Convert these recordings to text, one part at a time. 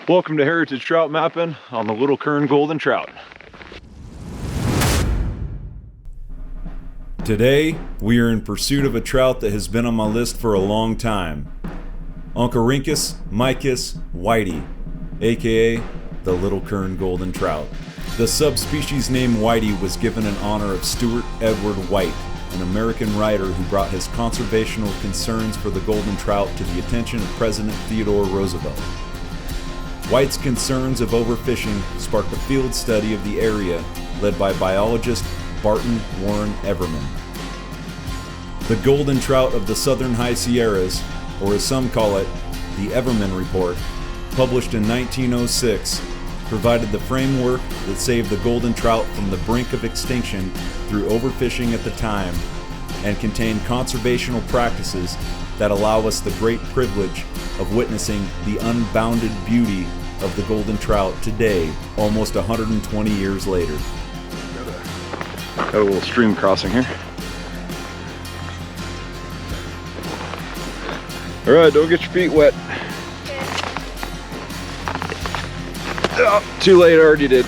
Welcome to Heritage Trout Mapping on the Little Kern Golden Trout. Today, we are in pursuit of a trout that has been on my list for a long time. Oncorhynchus Mykiss Whitei, aka the Little Kern Golden Trout. The subspecies name Whitei was given in honor of Stewart Edward White, an American writer who brought his conservational concerns for the golden trout to the attention of President Theodore Roosevelt. White's concerns of overfishing sparked a field study of the area led by biologist Barton Warren Everman. The golden trout of the southern high Sierras, or as some call it, the Everman Report, published in 1906, provided the framework that saved the golden trout from the brink of extinction through overfishing at the time, and contained conservational practices that allow us the great privilege of witnessing the unbounded beauty of the golden trout today, almost 120 years later. Got a little stream crossing here. All right, don't get your feet wet. Oh, too late, I already did.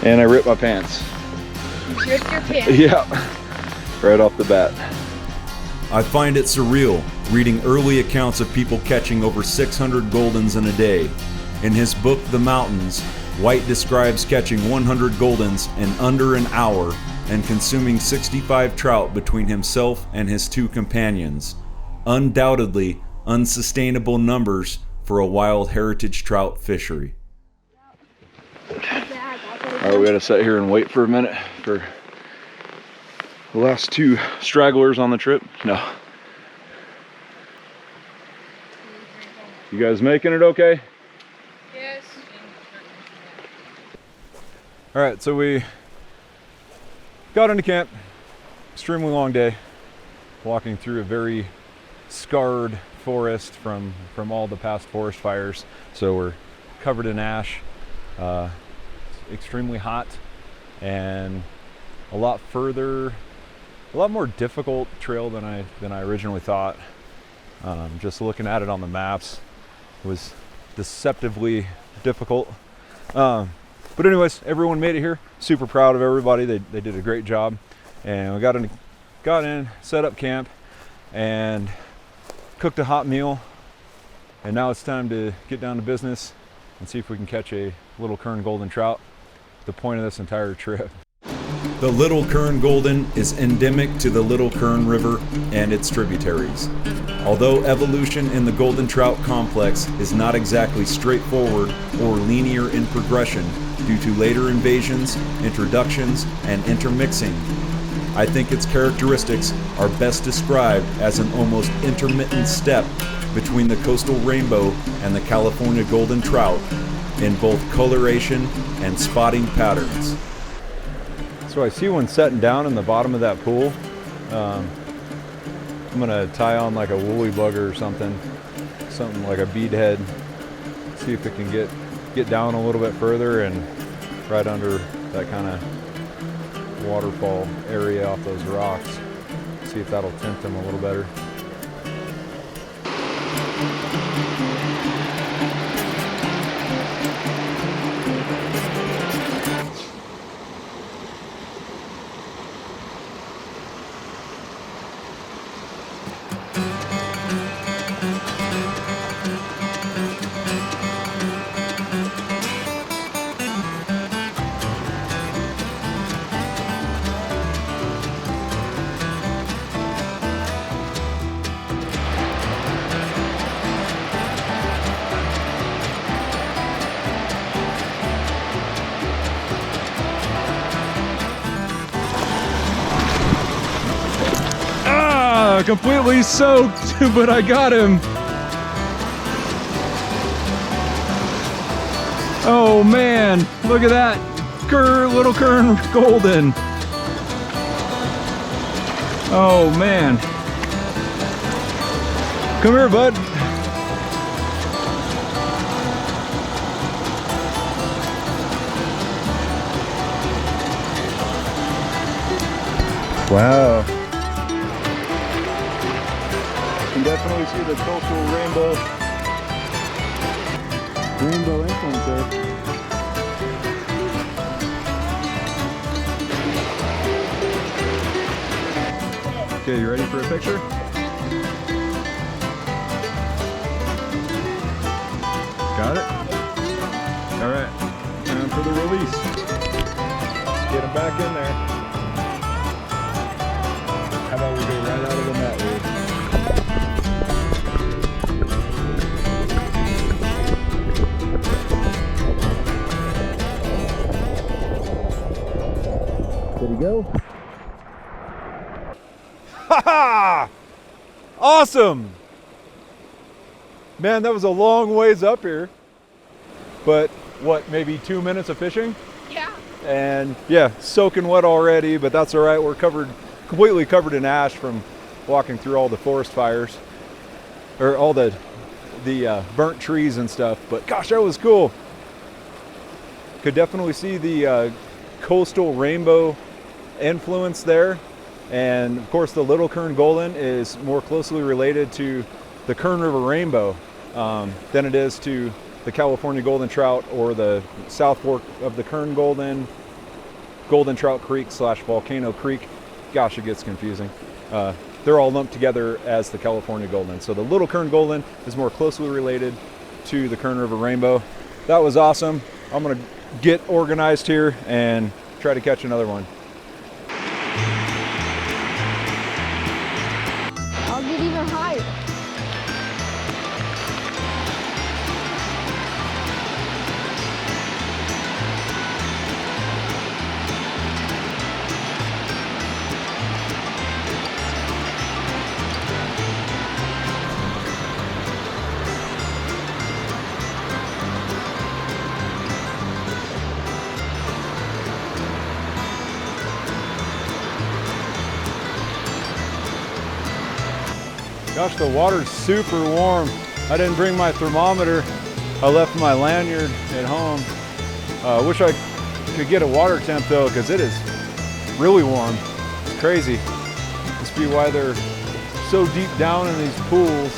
And I ripped my pants. You ripped your pants? Yeah, right off the bat. I find it surreal reading early accounts of people catching over 600 goldens in a day. In his book, The Mountains, White describes catching 100 goldens in under an hour and consuming 65 trout between himself and his two companions. Undoubtedly unsustainable numbers for a wild heritage trout fishery. Alright, we gotta sit here and wait for a minute for the last two stragglers on the trip. No. You guys making it okay? Yes. Alright, so we got into camp. Extremely long day. Walking through a very scarred forest from all the past forest fires. So we're covered in ash. It's extremely hot and a lot more difficult trail than I originally thought. Just looking at it on the maps was deceptively difficult. But anyways, everyone made it here. Super proud of everybody. They did a great job. And we got in, set up camp, and cooked a hot meal. And now it's time to get down to business and see if we can catch a little Kern golden trout. The point of this entire trip. The Little Kern Golden is endemic to the Little Kern River and its tributaries. Although evolution in the golden trout complex is not exactly straightforward or linear in progression due to later invasions, introductions, and intermixing, I think its characteristics are best described as an almost intermittent step between the coastal rainbow and the California golden trout in both coloration and spotting patterns. So I see one setting down in the bottom of that pool. I'm gonna tie on like a woolly bugger or something like a bead head. See if it can get down a little bit further and right under that kind of waterfall area off those rocks. See if that'll tempt them a little better. Completely soaked, but I got him. Oh man, look at that. Little Kern Golden. Oh man. Come here, bud. Wow. You can definitely see the coastal rainbow Rainbow influencer. Okay, you ready for a picture? Got it? All right, time for the release. Let's get him back in there. How about we go right out of the net, dude? Did he go? Ha ha! Awesome! Man, that was a long ways up here. But what, maybe 2 minutes of fishing? Yeah. And yeah, soaking wet already, but that's all right. We're completely covered in ash from walking through all the forest fires, or all the burnt trees and stuff. But gosh, that was cool. Could definitely see the coastal rainbow influence there. And of course, the Little Kern Golden is more closely related to the Kern River rainbow than it is to the California golden trout or the South Fork of the Kern Golden, Golden Trout Creek / Volcano Creek. Gosh, it gets confusing. They're all lumped together as the California golden. So the Little Kern Golden is more closely related to the Kern River rainbow. That was awesome. I'm gonna get organized here and try to catch another one. I'll get even higher. Gosh, the water's super warm. I didn't bring my thermometer. I left my lanyard at home. Wish I could get a water temp though, because it is really warm. It's crazy. Must be why they're so deep down in these pools.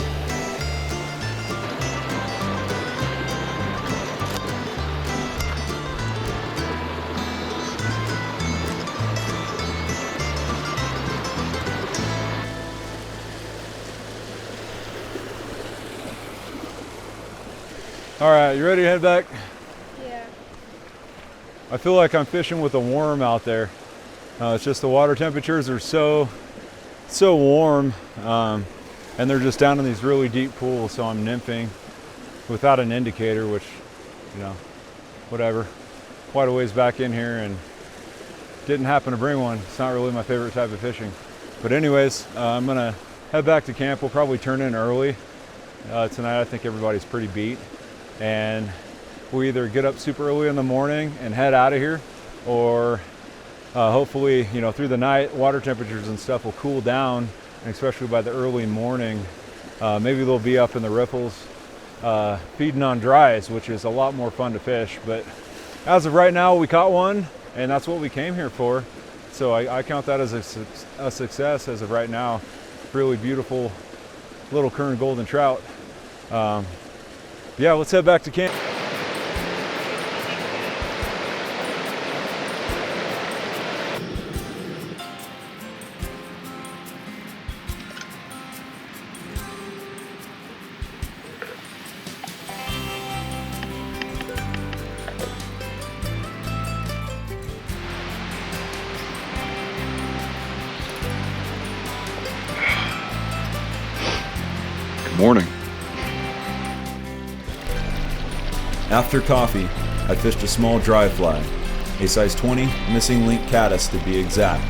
All right, you ready to head back? Yeah. I feel like I'm fishing with a worm out there. It's just the water temperatures are so warm, and they're just down in these really deep pools, so I'm nymphing without an indicator, which, you know, whatever. Quite a ways back in here and didn't happen to bring one. It's not really my favorite type of fishing. But anyways, I'm gonna head back to camp. We'll probably turn in early tonight. I think everybody's pretty beat. And we'll either get up super early in the morning and head out of here, or hopefully, you know, through the night, water temperatures and stuff will cool down, and especially by the early morning, maybe they'll be up in the riffles feeding on dries, which is a lot more fun to fish. But as of right now, we caught one, and that's what we came here for. So I count that as a success as of right now. Really beautiful Little Kern Golden Trout. Yeah, let's head back to camp. Good morning. After coffee, I fished a small dry fly, a size 20 missing link caddis to be exact,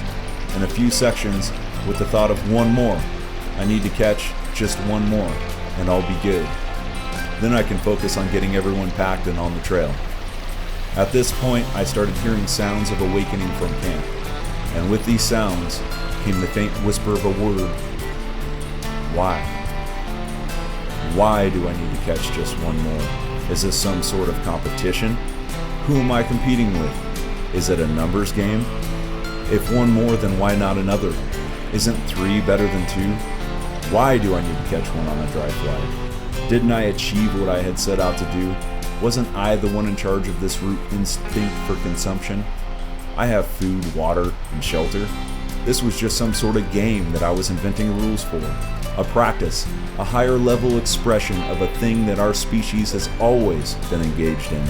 and a few sections with the thought of one more. I need to catch just one more, and I'll be good. Then I can focus on getting everyone packed and on the trail. At this point, I started hearing sounds of awakening from camp, and with these sounds came the faint whisper of a word. Why? Why do I need to catch just one more? Is this some sort of competition? Who am I competing with? Is it a numbers game? If one more, then why not another? Isn't 3 better than 2? Why do I need to catch one on a dry fly? Didn't I achieve what I had set out to do? Wasn't I the one in charge of this root instinct for consumption? I have food, water, and shelter. This was just some sort of game that I was inventing rules for. A practice, a higher level expression of a thing that our species has always been engaged in.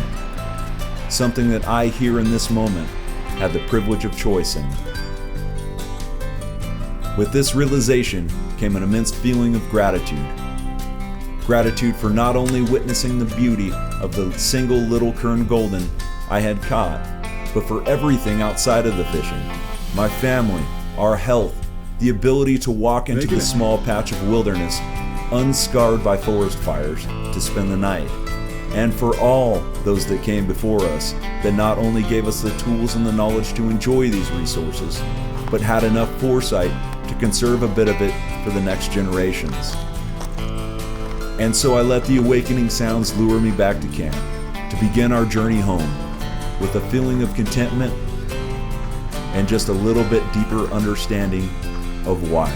Something that I, here in this moment, had the privilege of choice in. With this realization came an immense feeling of gratitude. Gratitude for not only witnessing the beauty of the single Little Kern Golden I had caught, but for everything outside of the fishing. My family, our health, the ability to walk into this small patch of wilderness unscarred by forest fires to spend the night. And for all those that came before us that not only gave us the tools and the knowledge to enjoy these resources, but had enough foresight to conserve a bit of it for the next generations. And so I let the awakening sounds lure me back to camp, to begin our journey home, with a feeling of contentment and just a little bit deeper understanding of why.